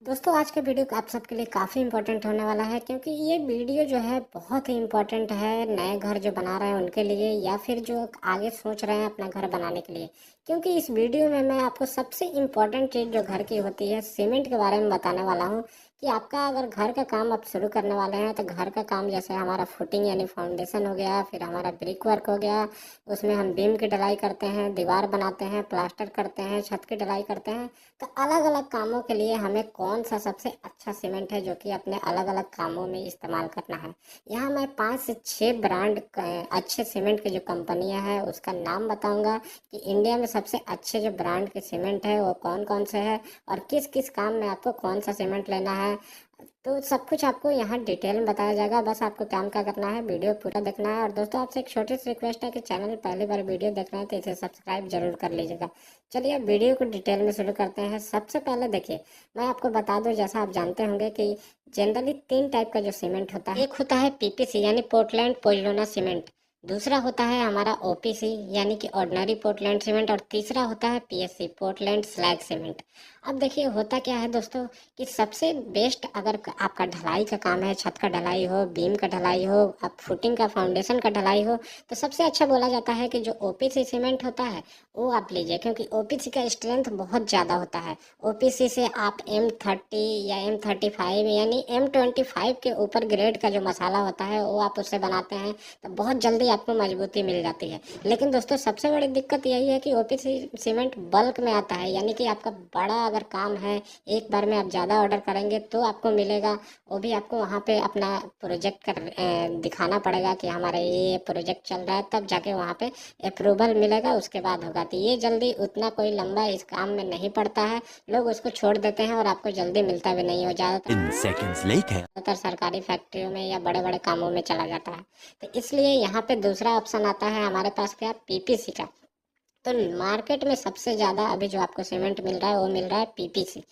दोस्तों आज का वीडियो आप सबके लिए काफ़ी इम्पोर्टेंट होने वाला है क्योंकि ये वीडियो जो है बहुत ही इम्पोर्टेंट है नए घर जो बना रहे हैं उनके लिए या फिर जो आगे सोच रहे हैं अपना घर बनाने के लिए। क्योंकि इस वीडियो में मैं आपको सबसे इम्पोर्टेंट चीज़ जो घर की होती है सीमेंट के बारे में बताने वाला हूँ कि आपका अगर घर का काम आप शुरू करने वाले हैं तो घर का काम जैसे हमारा फुटिंग यानी फाउंडेशन हो गया, फिर हमारा ब्रिक वर्क हो गया, उसमें हम बीम की ढलाई करते हैं, दीवार बनाते हैं, प्लास्टर करते हैं, छत की ढलाई करते हैं। तो अलग अलग कामों के लिए हमें कौन सा सबसे अच्छा सीमेंट है जो कि अपने अलग अलग कामों में इस्तेमाल करना है। यहाँ मैं 5 से 6 ब्रांड अच्छे सीमेंट की जो कंपनियां हैं उसका नाम बताऊंगा कि इंडिया में सबसे अच्छे जो ब्रांड के सीमेंट है वो कौन कौन से है और किस किस काम में आपको कौन सा सीमेंट लेना है। तो सब कुछ आपको यहाँ डिटेल में बताया जाएगा। बस आपको काम क्या करना है, वीडियो पूरा देखना है। और दोस्तों आपसे एक छोटी सी रिक्वेस्ट है कि चैनल पहली बार वीडियो देख रहे हैं तो इसे सब्सक्राइब जरूर कर लीजिएगा। चलिए अब वीडियो को डिटेल में शुरू करते हैं। सबसे पहले देखिए मैं आपको बता दूं, जैसा आप जानते होंगे कि जनरली 3 टाइप का जो सीमेंट होता है। एक होता है पीपीसी यानी पोर्टलैंड पोज्लोना सीमेंट, दूसरा होता है हमारा ओपीसी यानी कि ऑर्डिनरी पोर्टलैंड सीमेंट, और तीसरा होता है पीएससी पोर्टलैंड स्लैग सीमेंट। अब देखिए होता क्या है दोस्तों कि सबसे बेस्ट अगर आपका ढलाई का काम है, छत का ढलाई हो, बीम का ढलाई हो, अब फुटिंग का फाउंडेशन का ढलाई हो, तो सबसे अच्छा बोला जाता है कि जो ओपीसी सीमेंट होता है वो आप लीजिए, क्योंकि ओपीसी का स्ट्रेंथ बहुत ज़्यादा होता है। ओपीसी से आप M30 या M35 यानी M25 के ऊपर ग्रेड का जो मसाला होता है वो आप उससे बनाते हैं तो बहुत जल्दी आपको मजबूती मिल जाती है। लेकिन दोस्तों सबसे बड़ी दिक्कत यही है कि ओपीसी सीमेंट बल्क में आता है, यानी कि आपका बड़ा अगर काम है, एक बार में आप ज़्यादा ऑर्डर करेंगे तो आपको मिलेगा। वो भी आपको वहाँ पे अपना प्रोजेक्ट कर दिखाना पड़ेगा कि हमारा ये प्रोजेक्ट चल रहा है, तब जाके वहाँ पे अप्रूवल मिलेगा, उसके बाद होगा। तो ये जल्दी उतना कोई लंबा इस काम में नहीं पड़ता है, लोग उसको छोड़ देते हैं और आपको जल्दी मिलता भी नहीं हो। ज़्यादातर सरकारी फैक्ट्रियों में या बड़े बड़े कामों में चला जाता है। तो इसलिए यहाँ पे दूसरा ऑप्शन आता है हमारे पास क्या, पीपीसी का। तो मार्केट में सबसे ज़्यादा अभी जो आपको सीमेंट मिल रहा है वो मिल रहा है पीपीसी।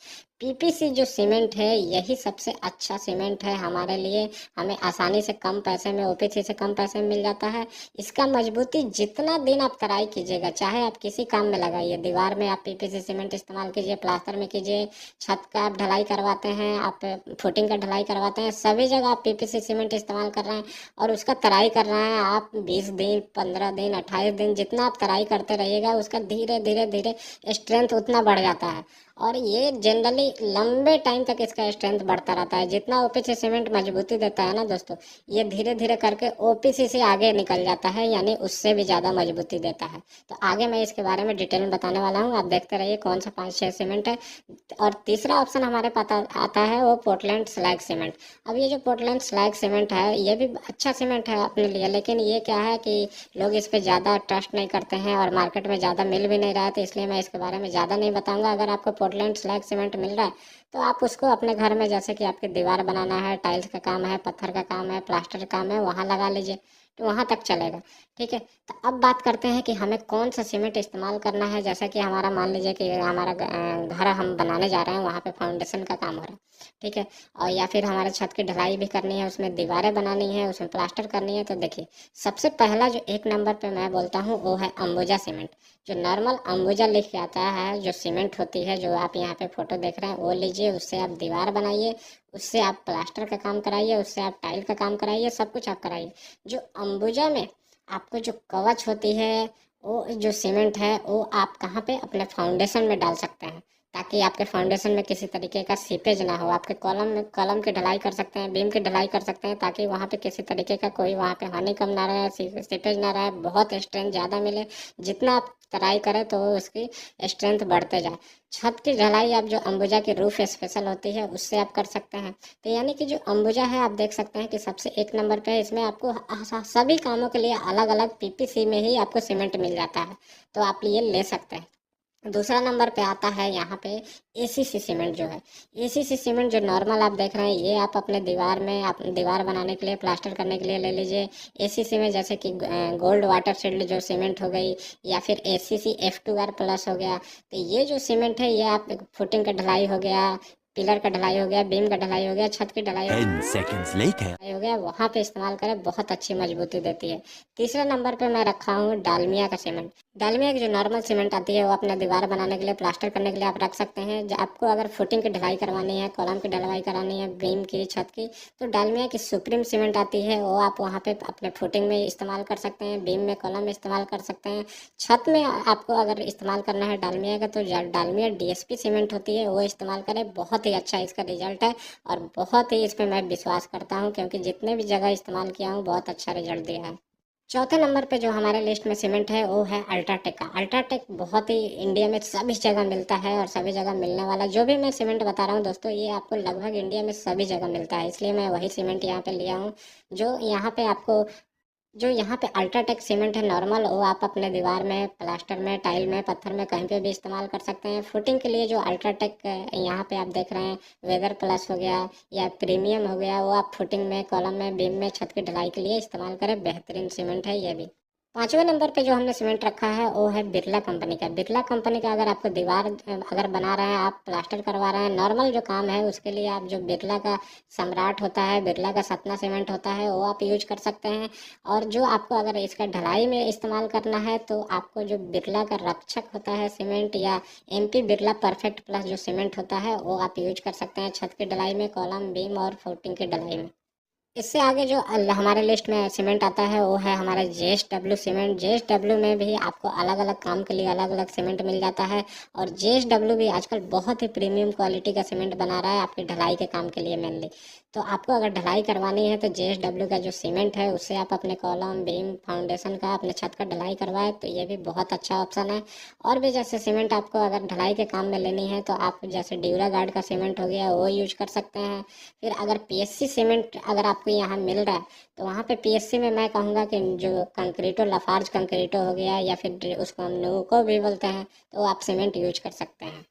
पीपीसी जो सीमेंट है यही सबसे अच्छा सीमेंट है हमारे लिए। हमें आसानी से कम पैसे में, ओपीसी से कम पैसे में मिल जाता है। इसका मजबूती जितना दिन आप तराई कीजिएगा, चाहे आप किसी काम में लगाइए, दीवार में आप पीपीसी सीमेंट इस्तेमाल कीजिए, प्लास्टर में कीजिए, छत का आप ढलाई करवाते हैं, आप फुटिंग का ढलाई करवाते हैं, सभी जगह आप पीपीसी सीमेंट इस्तेमाल कर रहे हैं और उसका तराई कर रहे हैं आप 20 दिन, 15 दिन, 28 दिन, जितना आप तराई करते रहिएगा उसका धीरे धीरे धीरे स्ट्रेंथ उतना बढ़ जाता है। और ये जनरली लंबे टाइम तक इसका स्ट्रेंथ बढ़ता रहता है। जितना ओपीसी सीमेंट मजबूती देता है ना दोस्तों, ये धीरे धीरे करके ओपीसी से आगे निकल जाता है, यानी उससे भी ज़्यादा मजबूती देता है। तो आगे मैं इसके बारे में डिटेल में बताने वाला हूँ, आप देखते रहिए कौन सा 5-6 सीमेंट है। और तीसरा ऑप्शन हमारे पास आता है वो पोर्टलैंड स्लैग सीमेंट। अब ये जो पोर्टलैंड स्लैग सीमेंट है ये भी अच्छा सीमेंट है अपने लिए, लेकिन ये क्या है कि लोग इस पे ज़्यादा ट्रस्ट नहीं करते हैं और मार्केट में ज़्यादा मिल भी नहीं रहा है, तो इसलिए मैं इसके बारे में ज़्यादा नहीं बताऊंगा। अगर आपको पोर्टलैंड स्लैग सीमेंट मिल रहा है तो आप उसको अपने घर में, जैसे कि आपकी दीवार बनाना है, टाइल्स का काम है, पत्थर का काम है, प्लास्टर का काम है, वहाँ लगा लीजिए तो वहाँ तक चलेगा। ठीक है, तो अब बात करते हैं कि हमें कौन सा सीमेंट इस्तेमाल करना है। जैसा कि हमारा मान लीजिए कि हमारा घर हम बनाने जा रहे हैं, वहाँ पे फाउंडेशन का काम हो रहा है, ठीक है, और या फिर हमारे छत की ढलाई भी करनी है, उसमें दीवारें बनानी है, उसमें प्लास्टर करनी है। तो देखिए सबसे पहला जो एक नंबर पे मैं बोलता हूँ वो है अंबुजा सीमेंट। जो नॉर्मल अंबुजा लिख के आता है जो सीमेंट होती है, जो आप यहाँ पे फोटो देख रहे हैं, वो लीजिए, उससे आप दीवार बनाइए, उससे आप प्लास्टर का काम कराइए, उससे आप टाइल का काम कराइए, सब कुछ आप कराइए। जो अंबुजा में आपको जो कवच होती है, वो जो सीमेंट है वो आप कहाँ पे अपने फाउंडेशन में डाल सकते हैं, ताकि आपके फाउंडेशन में किसी तरीके का सीपेज ना हो। आपके कॉलम में कॉलम की ढलाई कर सकते हैं, बीम की ढलाई कर सकते हैं, ताकि वहाँ पे किसी तरीके का कोई वहाँ पे हानि कम ना रहे, सीपेज ना रहे, बहुत स्ट्रेंथ ज़्यादा मिले। जितना आप तराई करें तो उसकी स्ट्रेंथ बढ़ते जाए। छत की ढलाई आप जो अंबुजा की रूफ स्पेशल होती है उससे आप कर सकते हैं। तो यानी कि जो अंबुजा है आप देख सकते हैं कि सबसे एक नंबर पे है। इसमें आपको सभी कामों के लिए अलग अलग पीपीसी में ही आपको सीमेंट मिल जाता है, तो आप ये ले सकते हैं। दूसरा नंबर पे आता है यहाँ पे एसीसी सीमेंट। जो है एसीसी सीमेंट जो नॉर्मल आप देख रहे हैं, ये आप अपने दीवार में, आप दीवार बनाने के लिए, प्लास्टर करने के लिए ले लीजिए। एसीसी में जैसे कि गोल्ड वाटर शील्ड जो सीमेंट हो गई, या फिर एसीसी F2R+ हो गया। तो ये जो सीमेंट है ये आप फुटिंग का ढलाई हो गया, पिलर का ढलाई हो गया, बीम का ढलाई हो गया, छत की ढलाई 10 seconds later. हो गया, वहां पे इस्तेमाल करें, बहुत अच्छी मजबूती देती है। तीसरे नंबर पे मैं रखा हूँ डालमिया का सीमेंट। डालमिया की जो नॉर्मल सीमेंट आती है वो अपने दीवार बनाने के लिए, प्लास्टर करने के लिए आप रख सकते हैं। आपको अगर फुटिंग की ढलाई करवानी है, कॉलम की ढलाई करानी है, बीम की, छत की, तो डालमिया की सुप्रीम सीमेंट आती है, वो आप वहाँ पे अपने फुटिंग में इस्तेमाल कर सकते हैं, बीम में, कॉलम में इस्तेमाल कर सकते हैं। छत में आपको अगर इस्तेमाल करना है डालमिया का, तो डालमिया डीएसपी सीमेंट होती है, वो इस्तेमाल करें, बहुत ही अच्छा इसका रिजल्ट है और बहुत ही इस पर मैं विश्वास करता हूँ, क्योंकि जितने भी जगह इस्तेमाल किया हूँ बहुत अच्छा रिजल्ट दिया है। चौथे नंबर पे जो हमारे लिस्ट में सीमेंट है वो है अल्ट्राटेक का। अल्ट्राटेक बहुत ही इंडिया में सभी जगह मिलता है और सभी जगह मिलने वाला जो भी मैं सीमेंट बता रहा हूँ दोस्तों, ये आपको लगभग इंडिया में सभी जगह मिलता है, इसलिए मैं वही सीमेंट यहाँ पे लिया हूँ। जो यहाँ पे आपको जो यहाँ पे अल्ट्राटेक सीमेंट है नॉर्मल, वो आप अपने दीवार में, प्लास्टर में, टाइल में, पत्थर में, कहीं पे भी इस्तेमाल कर सकते हैं। फुटिंग के लिए जो अल्ट्राटेक यहाँ पे आप देख रहे हैं, वेदर प्लस हो गया या प्रीमियम हो गया, वो आप फुटिंग में, कॉलम में, बीम में, छत की ढलाई के लिए इस्तेमाल करें, बेहतरीन सीमेंट है ये भी। पांचवें नंबर पे जो हमने सीमेंट रखा है वो है बिरला कंपनी का। बिरला कंपनी का अगर आपको दीवार अगर बना रहे हैं, आप प्लास्टर करवा रहे हैं, नॉर्मल जो काम है उसके लिए आप जो बिरला का सम्राट होता है, बिरला का सतना सीमेंट होता है, वो आप यूज कर सकते हैं। और जो आपको अगर इसका ढलाई में इस्तेमाल करना है तो आपको जो बिरला का रक्षक होता है सीमेंट या एमपी बिरला परफेक्ट प्लस जो सीमेंट होता है वो आप यूज कर सकते हैं छत की ढलाई में, कॉलम, बीम और फुटिंग की ढलाई में। इससे आगे जो हमारे लिस्ट में सीमेंट आता है वो है हमारा जेएसडब्ल्यू सीमेंट। जेएसडब्ल्यू में भी आपको अलग अलग काम के लिए अलग अलग सीमेंट मिल जाता है और जेएसडब्ल्यू भी आजकल बहुत ही प्रीमियम क्वालिटी का सीमेंट बना रहा है आपकी ढलाई के काम के लिए मेनली। तो आपको अगर ढलाई करवानी है तो जेएसडब्ल्यू का जो सीमेंट है उससे आप अपने कॉलम, बीम, फाउंडेशन का, अपने छत का ढलाई करवाए तो ये भी बहुत अच्छा ऑप्शन है। और भी जैसे सीमेंट आपको अगर ढलाई के काम में लेनी है तो आप जैसे ड्यूरा गार्ड का सीमेंट हो गया वो यूज कर सकते हैं। फिर अगर पीएससी सीमेंट अगर आपको यहाँ मिल रहा है तो वहाँ पे पीएससी में मैं कहूँगा कि जो कंक्रीटो, लाफार्ज कंक्रीटो हो गया या फिर उसको हम न्यूको भी बोलते हैं, तो आप सीमेंट यूज कर सकते हैं।